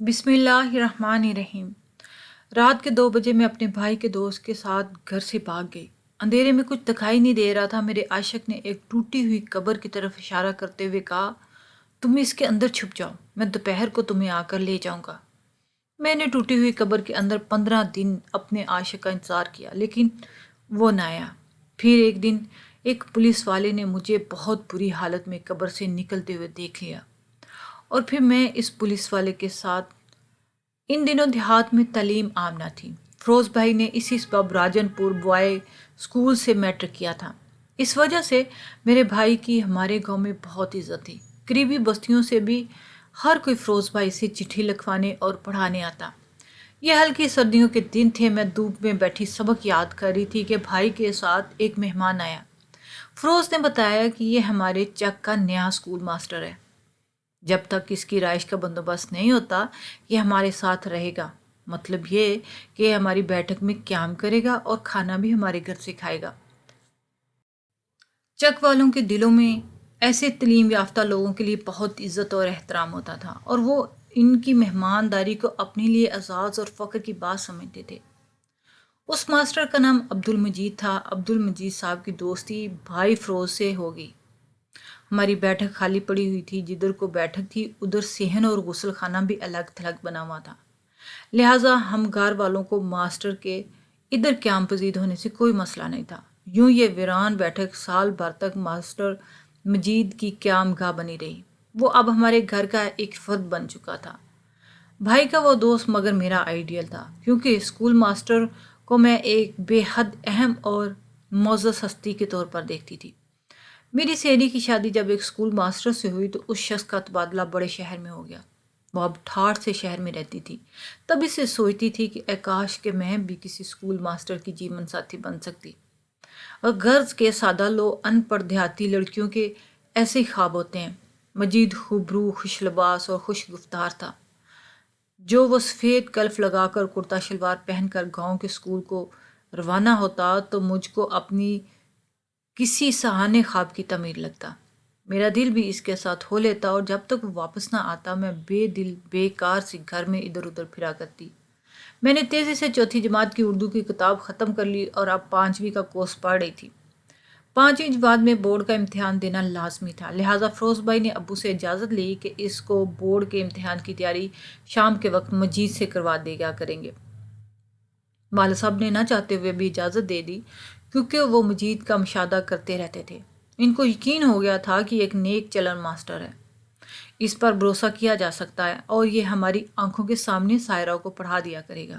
بسم اللہ الرحمن الرحیم۔ رات کے 2 بجے میں اپنے بھائی کے دوست کے ساتھ گھر سے بھاگ گئی۔ اندھیرے میں کچھ دکھائی نہیں دے رہا تھا۔ میرے عاشق نے ایک ٹوٹی ہوئی قبر کی طرف اشارہ کرتے ہوئے کہا، تم اس کے اندر چھپ جاؤ، میں دوپہر کو تمہیں آ کر لے جاؤں گا۔ میں نے ٹوٹی ہوئی قبر کے اندر 15 دن اپنے عاشق کا انتظار کیا، لیکن وہ نہ آیا۔ پھر ایک دن ایک پولیس والے نے مجھے بہت بری حالت میں قبر سے نکلتے ہوئے دیکھ لیا، اور پھر میں اس پولیس والے کے ساتھ۔ ان دنوں دیہات میں تعلیم عام نہ تھی۔ فروز بھائی نے اسی سبب راجن پور بوائے اسکول سے میٹرک کیا تھا۔ اس وجہ سے میرے بھائی کی ہمارے گاؤں میں بہت عزت تھی۔ قریبی بستیوں سے بھی ہر کوئی فروز بھائی سے چٹھی لکھوانے اور پڑھانے آتا۔ یہ ہلکی سردیوں کے دن تھے۔ میں دھوپ میں بیٹھی سبق یاد کر رہی تھی کہ بھائی کے ساتھ ایک مہمان آیا۔ فروز نے بتایا کہ یہ ہمارے چک کا نیا اسکول ماسٹر ہے۔ جب تک اس کی رہائش کا بندوبست نہیں ہوتا، یہ ہمارے ساتھ رہے گا۔ مطلب یہ کہ یہ ہماری بیٹھک میں قیام کرے گا اور کھانا بھی ہمارے گھر سے کھائے گا۔ چک والوں کے دلوں میں ایسے تعلیم یافتہ لوگوں کے لیے بہت عزت اور احترام ہوتا تھا، اور وہ ان کی مہمانداری کو اپنے لیے اعزاز اور فخر کی بات سمجھتے تھے۔ اس ماسٹر کا نام عبد المجید تھا۔ عبد المجید صاحب کی دوستی بھائی فروز سے ہو گئی۔ ہماری بیٹھک خالی پڑی ہوئی تھی۔ جدھر کو بیٹھک تھی ادھر صحن اور غسل خانہ بھی الگ تھلگ بنا ہوا تھا، لہٰذا ہم گھر والوں کو ماسٹر کے ادھر قیام پذیر ہونے سے کوئی مسئلہ نہیں تھا۔ یوں یہ ویران بیٹھک سال بھر تک ماسٹر مجید کی قیام گاہ بنی رہی۔ وہ اب ہمارے گھر کا ایک فرد بن چکا تھا۔ بھائی کا وہ دوست مگر میرا آئیڈیل تھا، کیونکہ اسکول ماسٹر کو میں ایک بے حد اہم اور معزز ہستی کے طور پر دیکھتی تھی۔ میری سہیلی کی شادی جب ایک اسکول ماسٹر سے ہوئی تو اس شخص کا تبادلہ بڑے شہر میں ہو گیا۔ وہ اب ٹھاٹھ سے شہر میں رہتی تھی۔ تب اسے سوچتی تھی کہ اے کاش کہ میں بھی کسی اسکول ماسٹر کی جیون ساتھی بن سکتی۔ اور غرض کے سادہ لو ان پڑھ دیہاتی لڑکیوں کے ایسے ہی خواب ہوتے ہیں۔ مجید خوبرو، خوش لباس اور خوش گفتار تھا۔ جو وہ سفید کلف لگا کر کرتا شلوار پہن کر گاؤں کے اسکول کو روانہ ہوتا تو مجھ کو اپنی کسی سہانے خواب کی تعمیر لگتا۔ میرا دل بھی اس کے ساتھ ہو لیتا، اور جب تک وہ واپس نہ آتا میں بے دل بے کار سی گھر میں ادھر ادھر پھرا کرتی۔ میں نے تیزی سے چوتھی جماعت کی اردو کی کتاب ختم کر لی اور اب 5ویں کا کورس پڑھ رہی تھی۔ 5ویں جماعت میں بورڈ کا امتحان دینا لازمی تھا، لہٰذا فروز بھائی نے ابو سے اجازت لی کہ اس کو بورڈ کے امتحان کی تیاری شام کے وقت مجید سے کروا دیا کریں گے۔ والد صاحب نے نہ چاہتے ہوئے بھی اجازت دے دی، کیونکہ وہ مجید کا مشاہدہ کرتے رہتے تھے۔ ان کو یقین ہو گیا تھا کہ ایک نیک چلن ماسٹر ہے، اس پر بھروسہ کیا جا سکتا ہے، اور یہ ہماری آنکھوں کے سامنے سائرہ کو پڑھا دیا کرے گا۔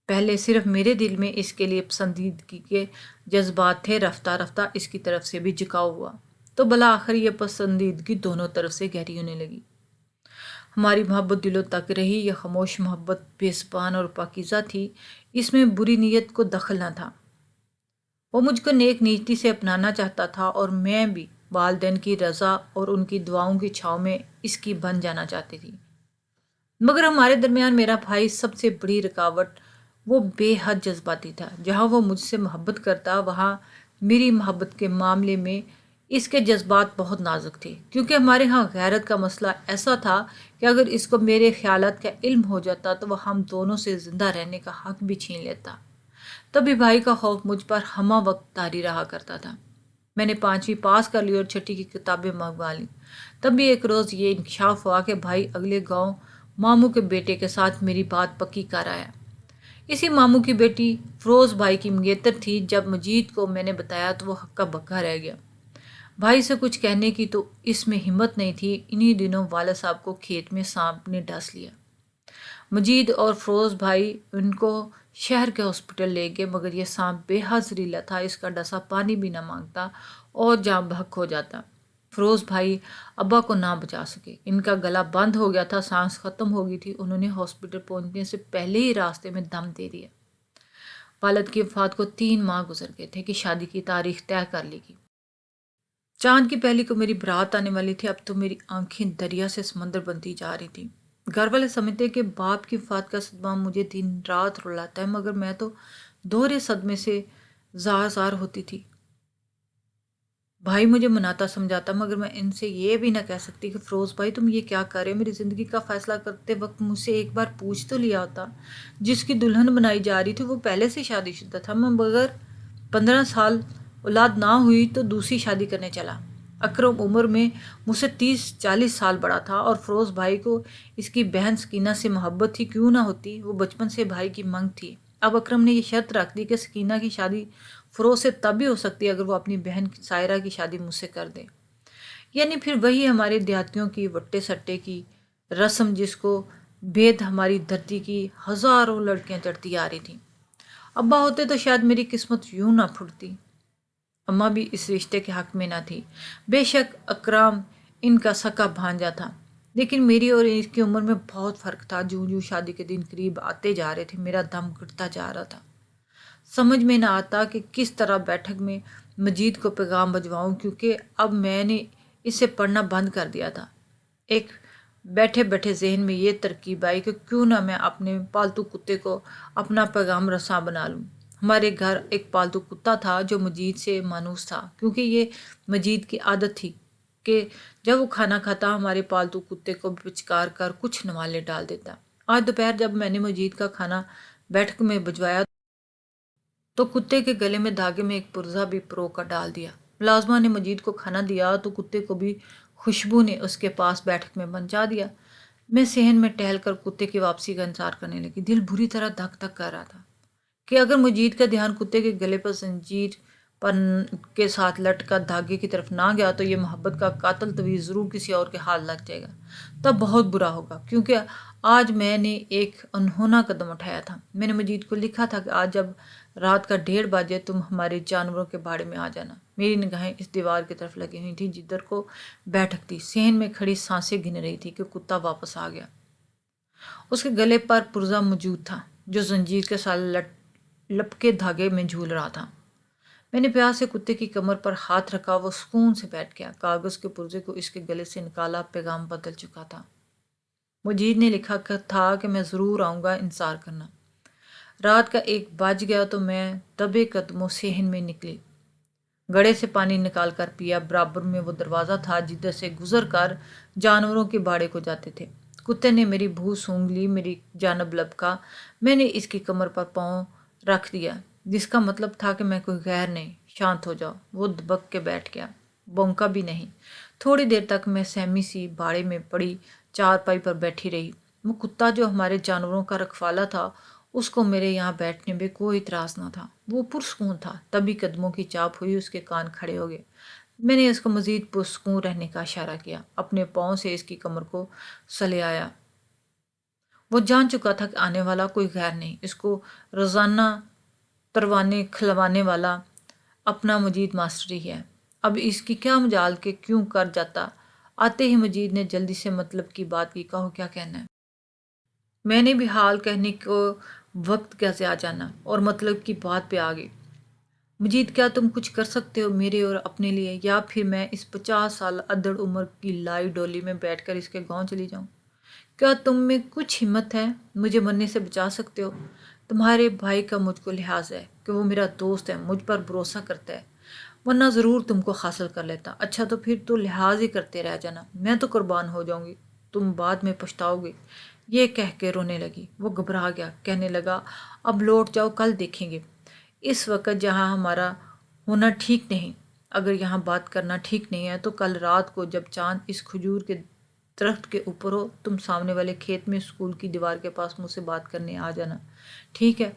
پہلے صرف میرے دل میں اس کے لیے پسندیدگی کے جذبات تھے، رفتہ رفتہ اس کی طرف سے بھی جھکاؤ ہوا، تو بالآخر یہ پسندیدگی دونوں طرف سے گہری ہونے لگی۔ ہماری محبت دلوں تک رہی۔ یہ خاموش محبت بے زبان اور پاکیزہ تھی، اس میں بری نیت کو دخل نہ تھا۔ وہ مجھ کو نیک نیتی سے اپنانا چاہتا تھا، اور میں بھی والدین کی رضا اور ان کی دعاؤں کی چھاؤں میں اس کی بن جانا چاہتی تھی۔ مگر ہمارے درمیان میرا بھائی سب سے بڑی رکاوٹ۔ وہ بے حد جذباتی تھا۔ جہاں وہ مجھ سے محبت کرتا، وہاں میری محبت کے معاملے میں اس کے جذبات بہت نازک تھے، کیونکہ ہمارے ہاں غیرت کا مسئلہ ایسا تھا کہ اگر اس کو میرے خیالات کا علم ہو جاتا تو وہ ہم دونوں سے زندہ رہنے کا حق بھی چھین لیتا۔ تبھی بھائی کا خوف مجھ پر ہمہ وقت طاری رہا کرتا تھا۔ میں نے 5ویں پاس کر لی اور 6ٹھی کی کتابیں منگوا لیں۔ تب بھی ایک روز یہ انکشاف ہوا کہ بھائی اگلے گاؤں ماموں کے بیٹے کے ساتھ میری بات پکی کر آیا۔ اسی ماموں کی بیٹی فروز بھائی کی منگیتر تھی۔ جب مجید کو میں نے بتایا تو وہ ہکا بکا رہ گیا۔ بھائی سے کچھ کہنے کی تو اس میں ہمت نہیں تھی۔ انہی دنوں والد صاحب کو کھیت میں سانپ نے ڈس لیا۔ مجید اور فروز بھائی ان کو شہر کے ہاسپٹل لے گئے، مگر یہ سانپ بے حد زہریلا تھا۔ اس کا ڈسا پانی بھی نہ مانگتا اور جاں بحق ہو جاتا۔ فروز بھائی ابا کو نہ بچا سکے۔ ان کا گلا بند ہو گیا تھا، سانس ختم ہو گئی تھی۔ انہوں نے ہاسپٹل پہنچنے سے پہلے ہی راستے میں دم دے دیا۔ والد کی وفات کو 3 ماہ گزر گئے تھے کہ شادی کی تاریخ طے کر لی گئی۔ چاند کی پہلی کو میری برات آنے والی تھی۔ اب تو میری آنکھیں دریا سے سمندر بنتی جا رہی تھی۔ گھر والے سمجھتے کہ باپ کی وفات کا صدمہ مجھے دن رات رلاتا ہے، مگر میں تو دوہرے صدمے سے زار زار ہوتی تھی۔ بھائی مجھے مناتا سمجھاتا، مگر میں ان سے یہ بھی نہ کہہ سکتی کہ فیروز بھائی تم یہ کیا کر رہے ہو، میری زندگی کا فیصلہ کرتے وقت مجھ سے ایک بار پوچھ تو لیا ہوتا۔ جس کی دلہن بنائی جا رہی تھی وہ پہلے سے شادی شدہ تھا، میں مگر 15 سال اولاد نہ ہوئی تو دوسری شادی کرنے چلا۔ اکرم عمر میں مجھ سے 30-40 سال بڑا تھا، اور فیروز بھائی کو اس کی بہن سکینہ سے محبت تھی، کیوں نہ ہوتی، وہ بچپن سے بھائی کی منگ تھی۔ اب اکرم نے یہ شرط رکھ دی کہ سکینہ کی شادی فیروز سے تب بھی ہو سکتی ہے اگر وہ اپنی بہن سائرہ کی شادی مجھ سے کر دے۔ یعنی پھر وہی ہمارے دیہاتیوں کی وٹے سٹے کی رسم جس کو بید ہماری دھرتی کی ہزاروں لڑکیاں چڑھتی آ رہی تھیں۔ ابا ہوتے تو شاید میری قسمت یوں نہ پھٹتی۔ اماں بھی اس رشتے کے حق میں نہ تھی۔ بے شک اکرام ان کا سکا بھانجا تھا، لیکن میری اور اس کی عمر میں بہت فرق تھا۔ جوں جوں شادی کے دن قریب آتے جا رہے تھے میرا دم گھٹتا جا رہا تھا۔ سمجھ میں نہ آتا کہ کس طرح بیٹھک میں مجید کو پیغام بھجواؤں، کیونکہ اب میں نے اسے پڑھنا بند کر دیا تھا۔ ایک بیٹھے بیٹھے ذہن میں یہ ترکیب آئی کہ کیوں نہ میں اپنے پالتو کتے کو اپنا پیغام رساں بنا لوں۔ ہمارے گھر ایک پالتو کتا تھا جو مجید سے مانوس تھا، کیونکہ یہ مجید کی عادت تھی کہ جب وہ کھانا کھاتا ہمارے پالتو کتے کو پچکار کر کچھ نوالے ڈال دیتا۔ آج دوپہر جب میں نے مجید کا کھانا بیٹھک میں بھجوایا تو کتے کے گلے میں دھاگے میں ایک پرزہ بھی پرو کر ڈال دیا۔ ملازمہ نے مجید کو کھانا دیا تو کتے کو بھی خوشبو نے اس کے پاس بیٹھک میں پہنچا دیا۔ میں صحن میں ٹہل کر کتے کی واپسی کا انتظار کرنے لگی۔ دل بری طرح دھک دھک کر رہا تھا کہ اگر مجید کا دھیان کتے کے گلے پر زنجیر پر کے ساتھ لٹکا دھاگے کی طرف نہ گیا تو یہ محبت کا قاتل طویل ضرور کسی اور کے ہاتھ لگ جائے گا۔ تب بہت برا ہوگا، کیونکہ آج میں نے ایک انہونا قدم اٹھایا تھا۔ میں نے مجید کو لکھا تھا کہ آج جب رات کا 1:30 بجے تم ہمارے جانوروں کے باڑے میں آ جانا۔ میری نگاہیں اس دیوار کی طرف لگی ہوئی تھیں جدھر کو بیٹھک تھی۔ صحن میں کھڑی سانسیں گن رہی تھی کہ کتا واپس آ گیا۔ اس کے گلے پر پرزہ موجود تھا جو زنجیر کے ساتھ لپکے دھاگے میں جھول رہا تھا۔ میں نے پیار سے کتے کی کمر پر ہاتھ رکھا، وہ سکون سے بیٹھ گیا۔ کاغذ کے پرزے کو اس کے گلے سے نکالا، پیغام بدل چکا تھا۔ مجید نے لکھا تھا کہ میں ضرور آؤں گا، انتظار کرنا۔ رات کا 1 بج گیا تو میں دبے قدموں صحن میں نکلی۔ گڑھے سے پانی نکال کر پیا۔ برابر میں وہ دروازہ تھا جدھر سے گزر کر جانوروں کے باڑے کو جاتے تھے۔ کتے نے میری بھو سونگھ لی، میری جانب لپکا۔ میں نے اس کی کمر پر پاؤں رکھ دیا، جس کا مطلب تھا کہ میں کوئی غیر نہیں، شانت ہو جاؤ۔ وہ دبک کے بیٹھ گیا، بونکا بھی نہیں۔ تھوڑی دیر تک میں سہمی سی باڑے میں پڑی چارپائی پر بیٹھی رہی۔ وہ کتا جو ہمارے جانوروں کا رکھوالا تھا، اس کو میرے یہاں بیٹھنے میں کوئی اعتراض نہ تھا، وہ پرسکون تھا۔ تبھی قدموں کی چاپ ہوئی، اس کے کان کھڑے ہو گئے۔ میں نے اس کو مزید پرسکون رہنے کا اشارہ کیا، اپنے پاؤں سے اس کی کمر کو سلیایا۔ وہ جان چکا تھا کہ آنے والا کوئی غیر نہیں، اس کو روزانہ تروانے کھلوانے والا اپنا مجید ماسٹر ہی ہے۔ اب اس کی کیا مجال کہ کیوں کر جاتا۔ آتے ہی مجید نے جلدی سے مطلب کی بات کی، کہو کیا کہنا ہے۔ میں نے بھی حال کہنے کو وقت کیسے آ جانا، اور مطلب کی بات پہ آ گئی۔ مجید کیا تم کچھ کر سکتے ہو میرے اور اپنے لیے، یا پھر میں اس 50 سال ادڑ عمر کی لائی ڈولی میں بیٹھ کر اس کے گاؤں چلی جاؤں؟ کیا تم میں کچھ ہمت ہے، مجھے مرنے سے بچا سکتے ہو؟ تمہارے بھائی کا مجھ کو لحاظ ہے کہ وہ میرا دوست ہے، مجھ پر بھروسہ کرتا ہے، ورنہ ضرور تم کو حاصل کر لیتا۔ اچھا تو پھر تو لحاظ ہی کرتے رہ جانا، میں تو قربان ہو جاؤں گی، تم بعد میں پچھتاؤ گے۔ یہ کہہ کے رونے لگی۔ وہ گھبرا گیا، کہنے لگا اب لوٹ جاؤ، کل دیکھیں گے۔ اس وقت جہاں ہمارا ہونا ٹھیک نہیں، اگر یہاں بات کرنا ٹھیک نہیں ہے تو کل رات کو جب چاند اس کھجور کے درخت کے اوپر ہو، تم سامنے والے کھیت میں اسکول کی دیوار کے پاس مجھ سے بات کرنے آ جانا، ٹھیک ہے؟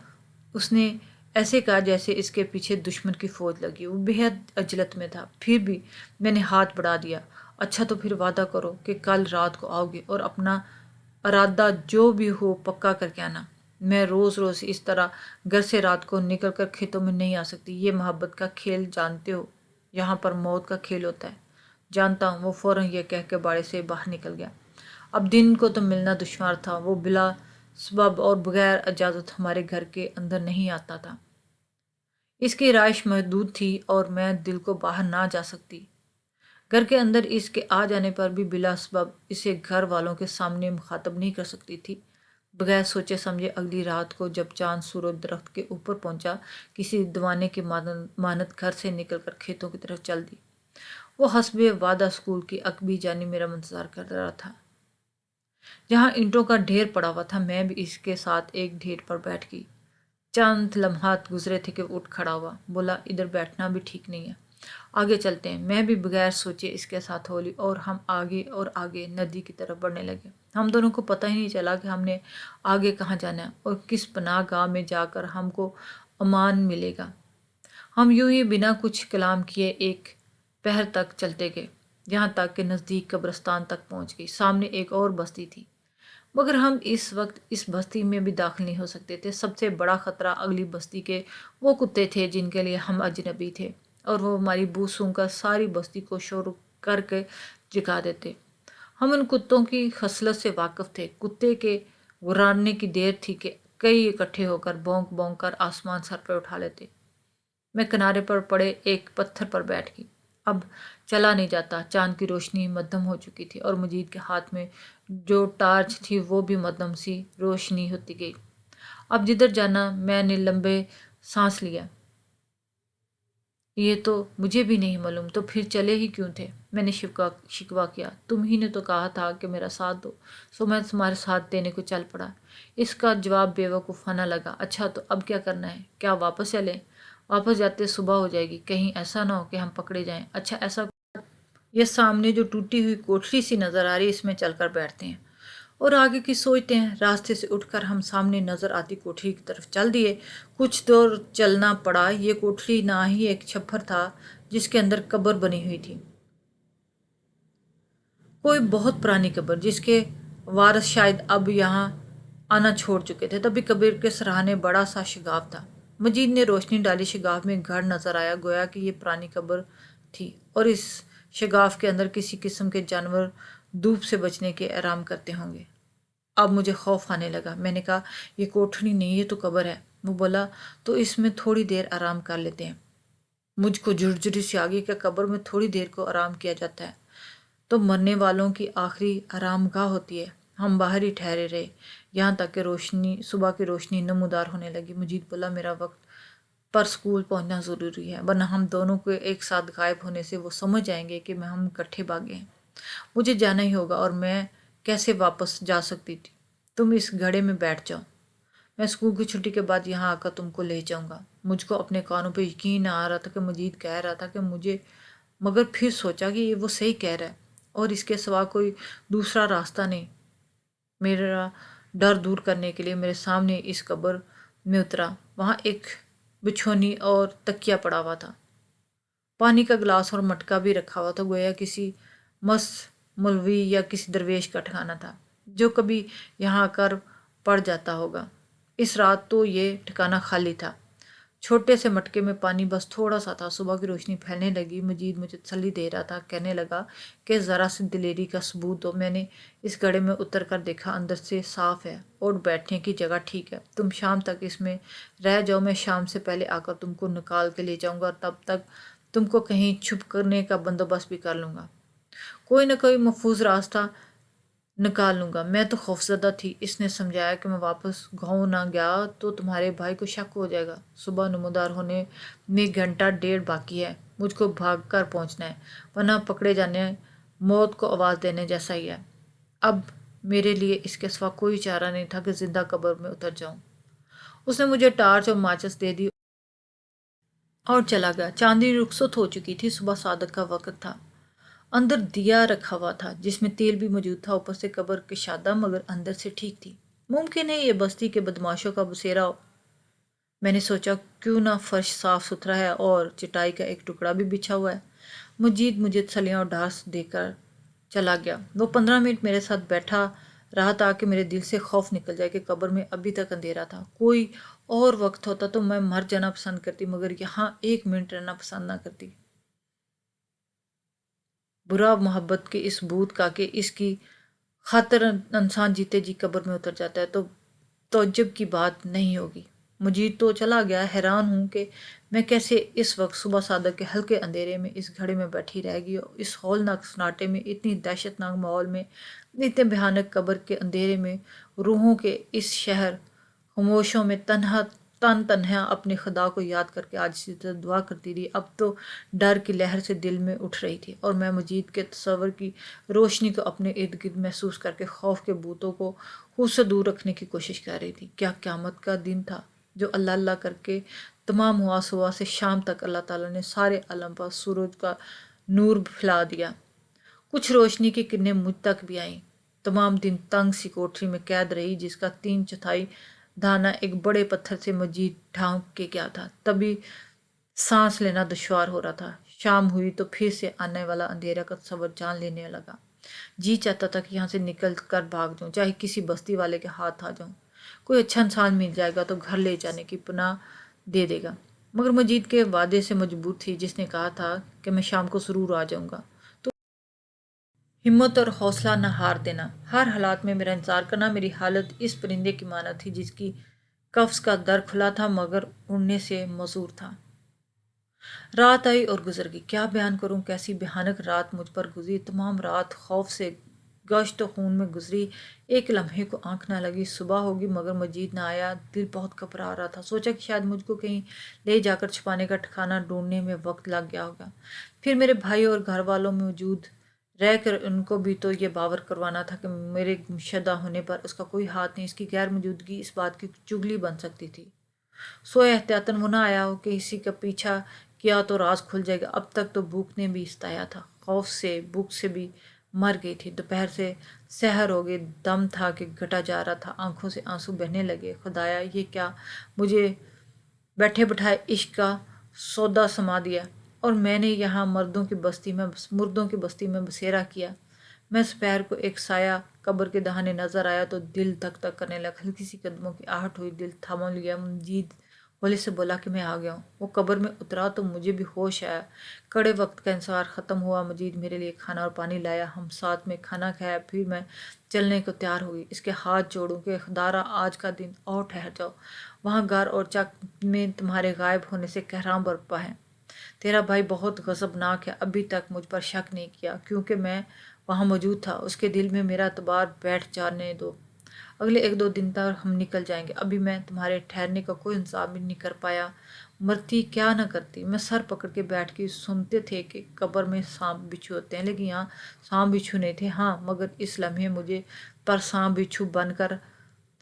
اس نے ایسے کہا جیسے اس کے پیچھے دشمن کی فوج لگی۔ وہ بے حد عجلت میں تھا، پھر بھی میں نے ہاتھ بڑھا دیا۔ اچھا تو پھر وعدہ کرو کہ کل رات کو آؤ گے، اور اپنا ارادہ جو بھی ہو پکا کر کے آنا۔ میں روز روز اس طرح گھر سے رات کو نکل کر کھیتوں میں نہیں آ سکتی۔ یہ محبت کا کھیل جانتے ہو، یہاں پر موت کا کھیل ہوتا ہے۔ جانتا ہوں۔ وہ فوراً یہ کہہ کے باڑے سے باہر نکل گیا۔ اب دن کو تو ملنا دشوار تھا، وہ بلا سبب اور بغیر اجازت ہمارے گھر کے اندر نہیں آتا تھا۔ اس کی رہائش محدود تھی اور میں دل کو باہر نہ جا سکتی۔ گھر کے اندر اس کے آ جانے پر بھی بلا سبب اسے گھر والوں کے سامنے مخاطب نہیں کر سکتی تھی۔ بغیر سوچے سمجھے اگلی رات کو جب چاند سورج درخت کے اوپر پہنچا، کسی دیوانے کی مانند گھر سے نکل کر کھیتوں کی طرف چل دی۔ وہ حسب وعدہ اسکول کی عقبی جانب میرا منتظر کر رہا تھا، جہاں اینٹوں کا ڈھیر پڑا ہوا تھا۔ میں بھی اس کے ساتھ ایک ڈھیر پر بیٹھ گئی۔ چند لمحات گزرے تھے کہ اٹھ کھڑا ہوا، بولا ادھر بیٹھنا بھی ٹھیک نہیں ہے، آگے چلتے ہیں۔ میں بھی بغیر سوچے اس کے ساتھ ہولی اور ہم آگے اور آگے ندی کی طرف بڑھنے لگے۔ ہم دونوں کو پتہ ہی نہیں چلا کہ ہم نے آگے کہاں جانا ہے اور کس پناہ گاہ میں جا کر ہم کو امان ملے گا۔ ہم یوں ہی بنا کچھ کلام کیے ایک پہر تک چلتے گئے، یہاں تک کہ نزدیک قبرستان تک پہنچ گئی۔ سامنے ایک اور بستی تھی، مگر ہم اس وقت اس بستی میں بھی داخل نہیں ہو سکتے تھے۔ سب سے بڑا خطرہ اگلی بستی کے وہ کتے تھے جن کے لیے ہم اجنبی تھے، اور وہ ہماری بو سونگھ کر ساری بستی کو شروع کر کے جگا دیتے۔ ہم ان کتوں کی خصلت سے واقف تھے۔ کتے کے گھرانے کی دیر تھی کہ کئی اکٹھے ہو کر بھونک بھونک کر آسمان سر پر اٹھا لیتے۔ میں کنارے پر پڑے ایک پتھر پر بیٹھ گئی۔ اب چلا نہیں جاتا۔ چاند کی روشنی مدھم ہو چکی تھی اور مجید کے ہاتھ میں جو ٹارچ تھی وہ بھی مدھم سی روشنی ہوتی گئی۔ اب جدھر جانا، میں نے لمبے سانس لیا۔ یہ تو مجھے بھی نہیں معلوم، تو پھر چلے ہی کیوں تھے؟ میں نے شکوہ کیا۔ تم ہی نے تو کہا تھا کہ میرا ساتھ دو، سو میں تمہارے ساتھ دینے کو چل پڑا۔ اس کا جواب بے وقوفانہ لگا۔ اچھا تو اب کیا کرنا ہے؟ کیا واپس چلیں؟ واپس جاتے صبح ہو جائے گی، کہیں ایسا نہ ہو کہ ہم پکڑے جائیں۔ اچھا ایسا یہ سامنے جو ٹوٹی ہوئی کوٹھری سی نظر آ رہی، اس میں چل کر بیٹھتے ہیں اور آگے کی سوچتے ہیں۔ راستے سے اٹھ کر ہم سامنے نظر آتی کوٹھری کی طرف چل دیے۔ کچھ دور چلنا پڑا۔ یہ کوٹھری نہ ہی ایک چھپر تھا جس کے اندر قبر بنی ہوئی تھی، کوئی بہت پرانی قبر جس کے وارث شاید اب یہاں آنا چھوڑ چکے تھے۔ تبھی قبر کے سراہنے بڑا سا شگاف تھا۔ مجید نے روشنی ڈالی۔ شگاف میں گھر نظر آیا، گویا کہ یہ پرانی قبر تھی اور اس شگاف کے اندر کسی قسم کے جانور دھوپ سے بچنے کے آرام کرتے ہوں گے۔ اب مجھے خوف آنے لگا۔ میں نے کہا یہ کوٹھری نہیں، یہ تو قبر ہے۔ وہ بولا تو اس میں تھوڑی دیر آرام کر لیتے ہیں۔ مجھ کو جھرجھری سی آ گئی کہ قبر میں تھوڑی دیر کو آرام کیا جاتا ہے تو مرنے والوں کی آخری آرام گاہ ہوتی ہے۔ ہم باہر ہی ٹھہرے رہے یہاں تک کہ صبح کی روشنی نمودار ہونے لگی۔ مجید بولا میرا وقت پر اسکول پہنچنا ضروری ہے، ورنہ ہم دونوں کو ایک ساتھ غائب ہونے سے وہ سمجھ جائیں گے کہ ہم اکٹھے بھاگے ہیں۔ مجھے جانا ہی ہوگا اور میں کیسے واپس جا سکتی تھی؟ تم اس گھڑے میں بیٹھ جاؤ، میں اسکول کی چھٹی کے بعد یہاں آ کر تم کو لے جاؤں گا۔ مجھ کو اپنے کانوں پہ یقین نہ آ رہا تھا کہ مجید کہہ رہا تھا کہ مجھے، مگر پھر سوچا کہ یہ وہ صحیح کہہ رہا ہے اور اس کے سوا کوئی دوسرا راستہ نہیں۔ میرا ڈر دور کرنے کے لیے میرے سامنے اس قبر میں اترا۔ وہاں ایک بچھونی اور تکیہ پڑا ہوا تھا، پانی کا گلاس اور مٹکا بھی رکھا ہوا تھا، گویا کسی مست مولوی یا کسی درویش کا ٹھکانہ تھا جو کبھی یہاں آ کر پڑ جاتا ہوگا۔ اس رات تو یہ ٹھکانہ خالی تھا۔ چھوٹے سے مٹکے میں پانی بس تھوڑا سا تھا۔ صبح کی روشنی پھیلنے لگی۔ مجید مجھے تسلی دے رہا تھا، کہنے لگا کہ ذرا سی دلیری کا ثبوت دو۔ میں نے اس گڑھے میں اتر کر دیکھا، اندر سے صاف ہے اور بیٹھنے کی جگہ ٹھیک ہے۔ تم شام تک اس میں رہ جاؤ، میں شام سے پہلے آ کر تم کو نکال کے لے جاؤں گا اور تب تک تم کو کہیں چھپ کرنے کا بندوبست بھی کر لوں گا، کوئی نہ کوئی محفوظ راستہ نکال لوں گا۔ میں تو خوفزدہ تھی۔ اس نے سمجھایا کہ میں واپس گاؤں نہ گیا تو تمہارے بھائی کو شک ہو جائے گا۔ صبح نمودار ہونے میں گھنٹہ ڈیڑھ باقی ہے۔ مجھ کو بھاگ کر پہنچنا ہے، ورنہ پکڑے جانے موت کو آواز دینے جیسا ہی ہے۔ اب میرے لیے اس کے سوا کوئی چارہ نہیں تھا کہ زندہ قبر میں اتر جاؤں۔ اس نے مجھے ٹارچ اور ماچس دے دی اور چلا گیا۔ چاندنی رخصت ہو چکی تھی، صبح صادق کا وقت تھا۔ اندر دیا رکھا ہوا تھا جس میں تیل بھی موجود تھا۔ اوپر سے قبر کشادہ مگر اندر سے ٹھیک تھی۔ ممکن ہے یہ بستی کے بدماشوں کا بسیرا ہو۔ میں نے سوچا کیوں نہ فرش صاف ستھرا ہے اور چٹائی کا ایک ٹکڑا بھی بچھا ہوا ہے۔ مجید مجھے تسلیاں اور ڈھارس دے کر چلا گیا۔ وہ 15 منٹ میرے ساتھ بیٹھا رہا تاکہ میرے دل سے خوف نکل جائے کہ قبر میں ابھی تک اندھیرا تھا۔ کوئی اور وقت ہوتا تو میں مر جانا پسند کرتی، مگر یہاں ایک منٹ رہنا پسند نہ کرتی۔ برا محبت کے اس بھوت کا کہ اس کی خاطر انسان جیتے جی قبر میں اتر جاتا ہے تو تعجب کی بات نہیں ہوگی۔ مجید تو چلا گیا۔ حیران ہوں کہ میں کیسے اس وقت صبح صادق کے ہلکے اندھیرے میں اس گھڑے میں بیٹھی رہ گئی، اس ہولناک سناٹے میں، اتنی دہشت ناک ماحول میں، اتنے بھیانک قبر کے اندھیرے میں، روحوں کے اس شہر خاموشوں میں تنہا تنہا اپنے خدا کو یاد کر کے عاجزی سے دعا کرتی رہی۔ اب تو ڈر کی لہر سے دل میں اٹھ رہی تھی اور میں مجید کے تصور کی روشنی کو اپنے ارد گرد محسوس کر کے خوف کے بھوتوں کو خود سے دور رکھنے کی کوشش کر رہی تھی۔ کیا قیامت کا دن تھا جو اللہ اللہ کر کے تمام ہوا صبح سے شام تک اللہ تعالیٰ نے سارے عالم پر سورج کا نور پھیلا دیا۔ کچھ روشنی کی کرنیں مجھ تک بھی آئیں۔ تمام دن تنگ سی کوٹری میں قید رہی جس کا 3/4 دھانا ایک بڑے پتھر سے مزید ڈھانپ کے گیا تھا، تبھی سانس لینا دشوار ہو رہا تھا۔ شام ہوئی تو پھر سے آنے والا اندھیرا کا تصور جان لینے لگا۔ جی چاہتا تھا کہ یہاں سے نکل کر بھاگ جاؤں، چاہے کسی بستی والے کے ہاتھ آ جاؤں، کوئی اچھا انسان مل جائے گا تو گھر لے جانے کی پناہ دے دے گا۔ مگر مجید کے وعدے سے مجبور تھی، جس نے کہا تھا کہ میں شام کو ضرور آ جاؤں گا۔ ہمت اور حوصلہ نہ ہار دینا، ہر حالات میں میرا انتظار کرنا۔ میری حالت اس پرندے کی مانند تھی جس کی قفس کا در کھلا تھا مگر اڑنے سے معذور تھا۔ رات آئی اور گزر گئی۔ کیا بیان کروں کیسی بھیانک رات مجھ پر گزری۔ تمام رات خوف سے گشت و خون میں گزری، ایک لمحے کو آنکھ نہ لگی صبح ہوگی مگر مجید نہ آیا۔ دل بہت گھبرا رہا تھا، سوچا کہ شاید مجھ کو کہیں لے جا کر چھپانے کا ٹھکانہ ڈھونڈنے میں وقت لگ گیا ہوگا۔ پھر میرے بھائی اور گھر والوں میں موجود رہ کر ان کو بھی تو یہ باور کروانا تھا کہ میرے گمشدہ ہونے پر اس کا کوئی ہاتھ نہیں، اس کی غیر موجودگی اس بات کی چگلی بن سکتی تھی۔ سوئے احتیاطاً وہ نہ آیا ہو کہ کسی کا پیچھا کیا تو راز کھل جائے گا۔ اب تک تو بھوک نے بھی ستایا تھا، خوف سے بھوک سے بھی مر گئی تھی۔ دوپہر سے سحر ہو گئی، دم تھا کہ گھٹا جا رہا تھا، آنکھوں سے آنسو بہنے لگے۔ خدایا یہ کیا مجھے بیٹھے بٹھائے عشق کا سودا سما دیا، اور میں نے یہاں مردوں کی بستی میں بسیرا کیا۔ میں دوپہر کو ایک سایہ قبر کے دہانے نظر آیا تو دل دھک دھک کرنے لگا، ہلکی سی قدموں کی آہٹ ہوئی، دل تھام لیا۔ مجید ہولے سے بولا کہ میں آ گیا ہوں۔ وہ قبر میں اترا تو مجھے بھی ہوش آیا۔ کڑے وقت کا انتظار ختم ہوا، مجید میرے لیے کھانا اور پانی لایا، ہم ساتھ میں کھانا کھایا، پھر میں چلنے کو تیار ہوئی، اس کے ہاتھ جوڑوں کہ خدارا آج کا دن اور ٹھہر جاؤ، وہاں گھر اور چک میں تمہارے غائب ہونے سے کہرام برپا ہے۔ تیرا بھائی بہت غضبناک ہے، ابھی تک مجھ پر شک نہیں کیا کیونکہ میں وہاں موجود تھا، اس کے دل میں میرا اعتبار بیٹھ جانے دو، اگلے 1-2 دن تک ہم نکل جائیں گے۔ ابھی میں تمہارے ٹھہرنے کا کوئی انتظام بھی نہیں کر پایا۔ مرتی کیا نہ کرتی، میں سر پکڑ کے بیٹھ کے سنتے تھے کہ قبر میں سانپ بچھو ہوتے ہیں، لیکن یہاں سانپ بچھو نہیں تھے۔ ہاں مگر اس لمحے مجھے پر سانپ بچھو بن کر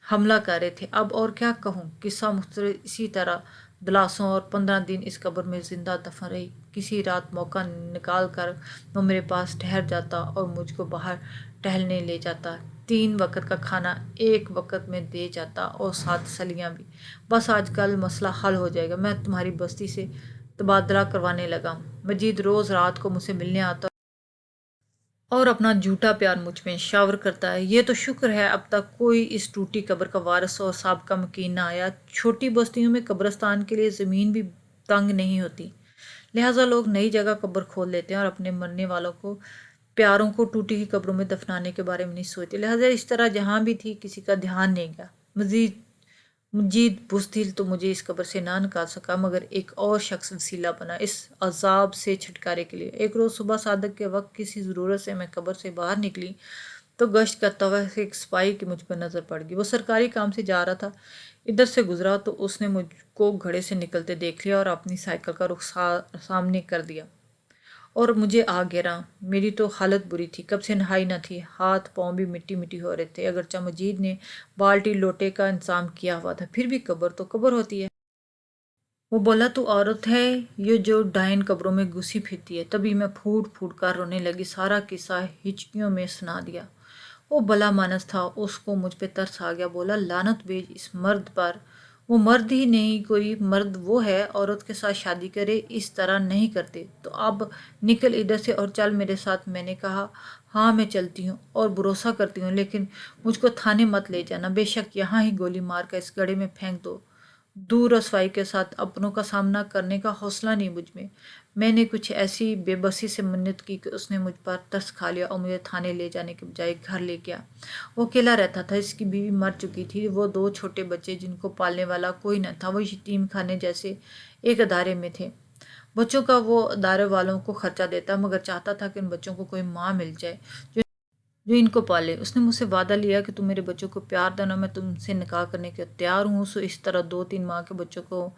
حملہ کر رہے تھے۔ اب اور کیا کہوں، قصہ مختصر اسی طرح دلاسوں اور 15 دن اس قبر میں زندہ دفن رہی۔ کسی رات موقع نکال کر وہ میرے پاس ٹھہر جاتا اور مجھ کو باہر ٹہلنے لے جاتا، 3 وقت کا کھانا 1 وقت میں دے جاتا اور ساتھ تسلیاں بھی۔ بس آج کل مسئلہ حل ہو جائے گا، میں تمہاری بستی سے تبادلہ کروانے لگا ہوں۔ مجید روز رات کو مجھ سے ملنے آتا اور اپنا جھوٹا پیار مجھ میں شاور کرتا ہے۔ یہ تو شکر ہے اب تک کوئی اس ٹوٹی قبر کا وارث اور سابقہ مکین نہ آیا۔ چھوٹی بستیوں میں قبرستان کے لیے زمین بھی تنگ نہیں ہوتی، لہٰذا لوگ نئی جگہ قبر کھود لیتے ہیں اور اپنے مرنے والوں کو پیاروں کو ٹوٹی کی قبروں میں دفنانے کے بارے میں نہیں سوچتے، لہٰذا اس طرح جہاں بھی تھی کسی کا دھیان نہیں گیا۔ مجید بزدل تو مجھے اس قبر سے نہ نکال سکا مگر ایک اور شخص وسیلہ بنا اس عذاب سے چھٹکارے کے لیے۔ ایک روز صبح صادق کے وقت کسی ضرورت سے میں قبر سے باہر نکلی تو گشت کرتا ہوا ایک سپاہی کی مجھ پر نظر پڑ گئی۔ وہ سرکاری کام سے جا رہا تھا، ادھر سے گزرا تو اس نے مجھ کو گھڑے سے نکلتے دیکھ لیا اور اپنی سائیکل کا رخ سامنے کر دیا اور مجھے آ گھیرا۔ میری تو حالت بری تھی، کب سے نہائی نہ تھی، ہاتھ پاؤں بھی مٹی مٹی ہو رہے تھے، اگرچہ مجید نے بالٹی لوٹے کا انتظام کیا ہوا تھا، پھر بھی قبر تو قبر ہوتی ہے۔ وہ بولا تو عورت ہے یہ جو ڈائن قبروں میں گھسی پھرتی ہے۔ تبھی میں پھوٹ پھوٹ کر رونے لگی، سارا قصہ ہچکیوں میں سنا دیا۔ وہ بھلا مانس تھا، اس کو مجھ پہ ترس آ گیا، بولا لعنت بھیج اس مرد پر، وہ مرد ہی نہیں، کوئی مرد وہ ہے عورت کے ساتھ شادی کرے، اس طرح نہیں کرتے، تو اب نکل ادھر سے اور چل میرے ساتھ۔ میں نے کہا ہاں میں چلتی ہوں اور بھروسہ کرتی ہوں، لیکن مجھ کو تھانے مت لے جانا، بے شک یہاں ہی گولی مار کر اس گڑھے میں پھینک دو، دور رسوائی کے ساتھ اپنوں کا سامنا کرنے کا حوصلہ نہیں مجھ میں۔ میں نے کچھ ایسی بے بسی سے منت کی کہ اس نے مجھ پر ترس کھا لیا اور مجھے تھانے لے جانے کے بجائے گھر لے گیا۔ وہ اکیلا رہتا تھا، اس کی بیوی مر چکی تھی، وہ 2 چھوٹے بچے جن کو پالنے والا کوئی نہ تھا، وہ یتیم خانے جیسے ایک ادارے میں تھے۔ بچوں کا وہ ادارے والوں کو خرچہ دیتا مگر چاہتا تھا کہ ان بچوں کو کوئی ماں مل جائے جو ان کو پالے۔ اس نے مجھ سے وعدہ لیا کہ تم میرے بچوں کو پیار دینا، میں تم سے نکاح کرنے کے تیار ہوں۔ سو اس طرح 2-3 ماہ کے بچوں کو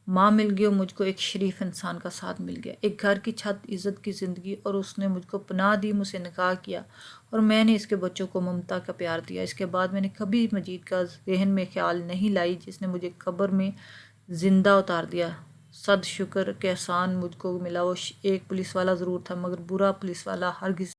ماں مل گئی اور مجھ کو ایک شریف انسان کا ساتھ مل گیا، ایک گھر کی چھت، عزت کی زندگی، اور اس نے مجھ کو پناہ دی، مجھ سے نکاح کیا، اور میں نے اس کے بچوں کو ممتا کا پیار دیا۔ اس کے بعد میں نے کبھی مجید کا ذہن میں خیال نہیں لائی، جس نے مجھے قبر میں زندہ اتار دیا۔ صد شکر کہ احسان مجھ کو ملا۔ وہ ایک پولیس والا ضرور تھا، مگر برا پولیس والا ہرگز